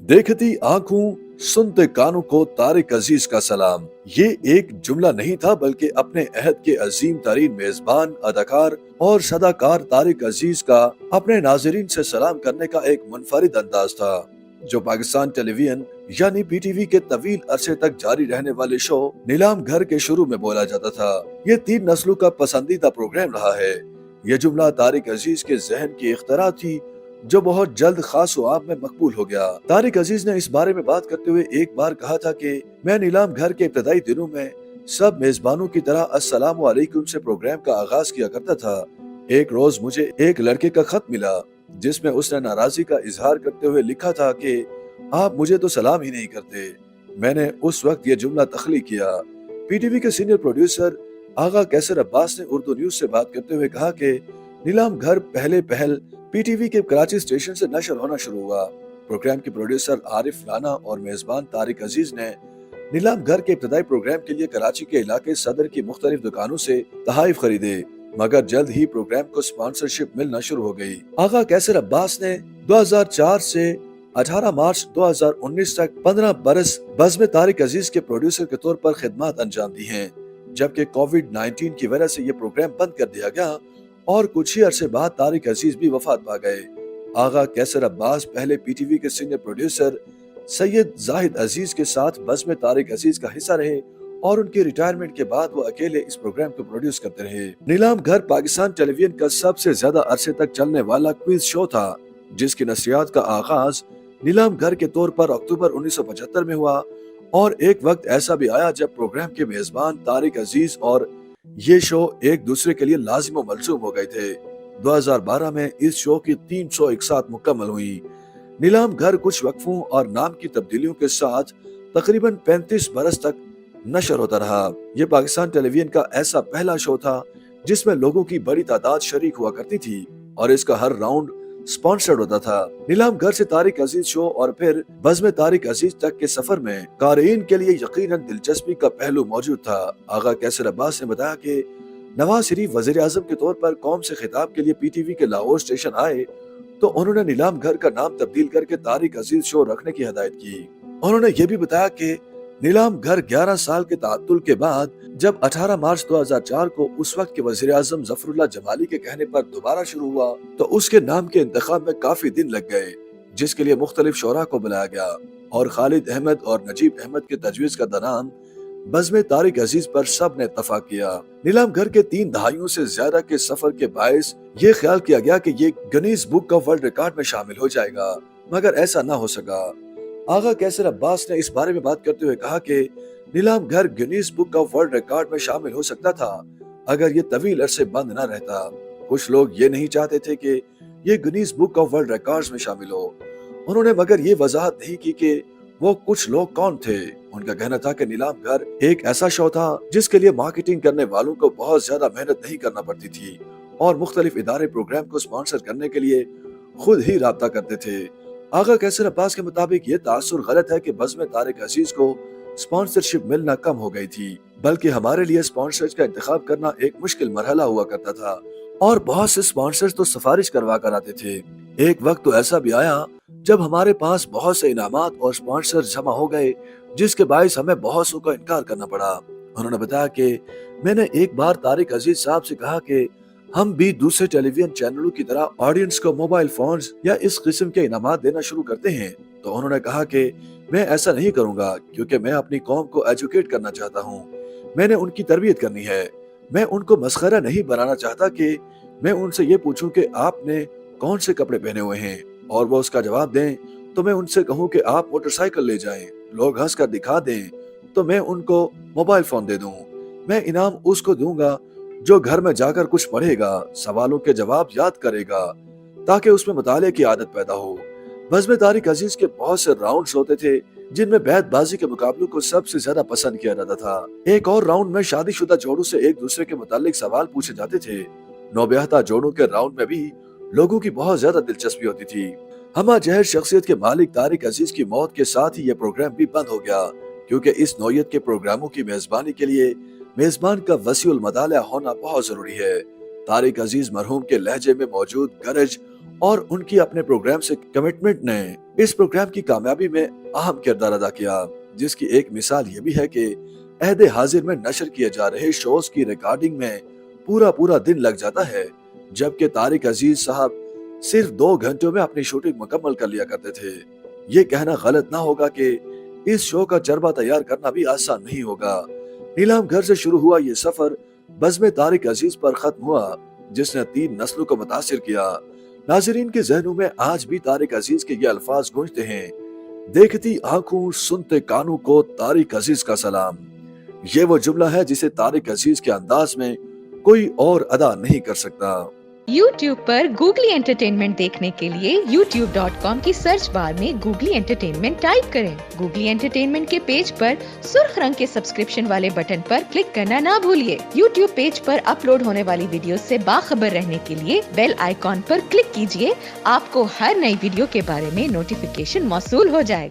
देखती आंखों सुनते कानों को तारिक अजीज का सलाम। ये एक जुमला नहीं था बल्कि अपने अहद के अजीम तरीन मेजबान अदाकार और सदाकार तारिक अजीज का अपने नाजरीन से सलाम करने का एक मुनफरिद अंदाज था जो पाकिस्तान टेलीविजन यानी पीटीवी के तवील अरसे तक जारी रहने वाले शो नीलाम घर के शुरू में बोला जाता था। ये 3 नस्लों का पसंदीदा प्रोग्राम रहा है। ये जुमला तारिक अजीज के जहन की इख्तरा थी जो बहुत जल्द खास व आम में मकबूल हो गया। तारिक अजीज ने इस बारे में बात करते हुए एक बार कहा था कि मैं नीलाम घर के इब्तदाई दिनों में सब मेजबानों की तरह अस्सलाम वालेकुम से प्रोग्राम का आगाज किया करता था। एक रोज मुझे एक लड़के का खत मिला जिसमें उसने नाराजगी का इजहार करते हुए लिखा था कि आप मुझे तो सलाम ही नहीं करते। मैंने उस वक्त ये जुमला तख्लीक किया। पीटीवी के सीनियर प्रोड्यूसर आगा कैसर अब्बास ने उर्दू न्यूज से बात करते हुए कहा कि नीलाम घर पहल पीटीवी के कराची स्टेशन से नशर होना शुरू हुआ। प्रोग्राम के प्रोड्यूसर आरिफ राना और मेजबान तारिक अजीज ने नीलाम घर के इब्तदाई प्रोग्राम के लिए कराची के इलाके सदर की मुख्तलिफ दुकानों से तहाइफ खरीदे, मगर जल्द ही प्रोग्राम को स्पॉन्सरशिप मिलना शुरू हो गई। आगा कैसर अब्बास ने 2004 से 18 मार्च 2019 तक 15 बरस बज़्म तारिक अजीज के प्रोड्यूसर के तौर पर खिदमत अंजाम दी हैं, जबकि कोविड-19 की वजह से ये प्रोग्राम बंद कर दिया गया और कुछ ही अरसे बाद तारिक अजीज भी वफात पा गए। आगा कैसर अब्बास पहले पीटीवी के सीनियर प्रोड्यूसर सैयद जाहिद अजीज के साथ बज़्म तारिक अजीज का हिस्सा रहे और उनके रिटायरमेंट के बाद वो अकेले इस प्रोग्राम को प्रोड्यूस करते रहे। नीलाम घर पाकिस्तान टेलीविजन का सबसे ज्यादा अरसे तक चलने वाला क्विज शो था जिसकी नशरियात का आगाज नीलाम घर के तौर पर अक्टूबर 1975 में हुआ और एक वक्त ऐसा भी आया जब प्रोग्राम के मेजबान तारिक अजीज और ये शो एक दूसरे के लिए लाजिम और मलजूम हो गए थे। 2012 में इस शो की 361 मुकम्मल हुई। नीलाम घर कुछ वक्फों और नाम की तब्दीलियों के साथ तकरीबन 35 बरस तक नशर होता रहा। ये पाकिस्तान टेलीविजन का ऐसा पहला शो था जिसमें लोगों की बड़ी तादाद शरीक हुआ करती थी और इसका हर राउंड स्पॉन्सर्ड होता था। नीलाम घर से तारिक अजीज शो और फिर बज़्म तारिक अजीज तक के सफर में क़ारीन के लिए यकीनन दिलचस्पी का पहलू मौजूद था। आगा कैसर अब्बास ने बताया कि नवाज शरीफ वज़ीर आज़म के तौर पर कौम से खिताब के लिए पीटीवी के लाहौर स्टेशन आए तो उन्होंने नीलाम घर का नाम तब्दील करके तारिक अजीज शो रखने की हिदायत की। उन्होंने ये भी बताया कि नीलाम घर 11 साल के ताअत्तुल के बाद जब 18 मार्च 2004 को उस वक्त के वज़ीर आज़म ज़फ़रुल्लाह जमाली के कहने पर दोबारा शुरू हुआ तो उसके नाम के इंतखाब में काफी दिन लग गए, जिसके लिए मुख्तलिफ शोरा को बुलाया गया और खालिद अहमद और नजीब अहमद के तजवीज़ का नाम बज़्म तारिक अजीज पर सब ने इत्तफाक किया। नीलाम घर के 3 दहाइयों से ज्यादा के सफर के बायस ये ख्याल किया गया कि ये Guinness book of world record में शामिल हो जाएगा, मगर ऐसा न हो सका। आगा कैसर अब्बास ने इस बारे में बात करते हुए कहा कि नीलाम घर Guinness book of world record में शामिल हो सकता था अगर ये तवील अरसे बंद न रहता। कुछ लोग ये नहीं चाहते थे कि ये Guinness book of world records में शामिल हो। उन्होंने मगर ये वजाहत नहीं की कि वो कुछ लोग कौन थे। उनका कहना था कि नीलाम घर एक ऐसा शो था जिसके लिए मार्केटिंग करने वालों को बहुत ज्यादा मेहनत नहीं करना पड़ती थी और मुख्तलिफ इदारे प्रोग्राम को स्पॉन्सर करने के लिए खुद ही राब्ता करते थे। आगा कैसर अब्बास के मुताबिक ये तासुर गलत है कि बज़्म तारिक अजीज को स्पॉन्सरशिप मिलना कम हो गई थी, बल्कि हमारे लिए स्पॉन्सर्स का इंतखाब करना एक मुश्किल मरहला हुआ करता था और बहुत से स्पॉन्सर्स तो सिफारिश करवा कर आते थे। एक वक्त तो ऐसा भी आया जब हमारे पास बहुत से इनामात और स्पॉन्सर जमा हो गए जिसके बायस हमें बहुत सौ का इनकार करना पड़ा। उन्होंने बताया कि मैंने एक बार तारिक अजीज साहब से कहा कि हम भी दूसरे टेलीविजन चैनलों की तरह ऑडियंस को मोबाइल फोन्स या इस किस्म के इनामात देना शुरू करते हैं, तो उन्होंने कहा कि मैं ऐसा नहीं करूंगा क्योंकि मैं अपनी कौम को एजुकेट करना चाहता हूं, मैंने उनकी तरबियत करनी है। मैं उनको मस्खरा नहीं बनाना चाहता कि मैं उनसे ये पूछूं कि आपने कौन से कपड़े पहने हुए हैं और वो उसका जवाब दें तो मैं उनसे कहूं कि आप मोटरसाइकिल ले जाएं, लोग हंस कर दिखा दें तो मैं उनको मोबाइल फोन दे दूं। मैं इनाम उसको दूंगा जो घर में जाकर कुछ पढ़ेगा, सवालों के जवाब याद करेगा ताकि उसमें मुताले की आदत पैदा हो। बज़्म तारिक अजीज के बहुत से राउंड्स होते थे जिनमें बैतबाजी के मुकाबलों को सबसे ज्यादा पसंद किया जाता था। एक और राउंड में शादीशुदा जोड़ों से एक दूसरे के मुतालिक सवाल पूछे जाते थे। नौब्याहता जोड़ों के राउंड में भी लोगों की बहुत ज्यादा दिलचस्पी होती थी। हमा जहर शख्सियत के मालिक तारिक अजीज की मौत के साथ ही यह प्रोग्राम भी बंद हो गया क्योंकि इस नौयत के प्रोग्रामों की मेजबानी के लिए मेजबान का वसीउल मदाला होना बहुत जरूरी है। तारिक अजीज मरहूम के लहजे में मौजूद गरज और उनकी अपने प्रोग्राम से कमिटमेंट ने इस प्रोग्राम की कामयाबी में अहम किरदार अदा किया, जिसकी एक मिसाल ये भी है कि अहदे हाजिर में नशर किए जा रहे शोज की रिकॉर्डिंग में पूरा पूरा दिन लग जाता है, जबकि तारिक अजीज साहब सिर्फ 2 घंटों में अपनी शूटिंग मुकम्मल कर लिया करते थे। ये कहना गलत ना होगा कि इस शो का चरबा तैयार करना भी आसान नहीं होगा। नीलाम घर से शुरू हुआ ये सफर बज़्म तारिक अजीज पर खत्म हुआ, जिसने 3 नस्लों को मुतासिर किया। नाजरीन के जहनों में आज भी तारिक अजीज के ये अल्फाज गूंजते हैं, देखती आंखों सुनते कानों को तारिक अजीज का सलाम। ये वो जुमला है जिसे तारिक अजीज के अंदाज में कोई और अदा नहीं कर सकता। YouTube पर गूगली एंटरटेनमेंट देखने के लिए youtube.com की सर्च बार में गूगली एंटरटेनमेंट टाइप करें। गूगली एंटरटेनमेंट के पेज पर सुर्ख रंग के सब्सक्रिप्शन वाले बटन पर क्लिक करना ना भूलिए। YouTube पेज पर अपलोड होने वाली वीडियो से बाखबर रहने के लिए बेल आइकॉन पर क्लिक कीजिए। आपको हर नई वीडियो के बारे में नोटिफिकेशन मौसूल हो जाएगा।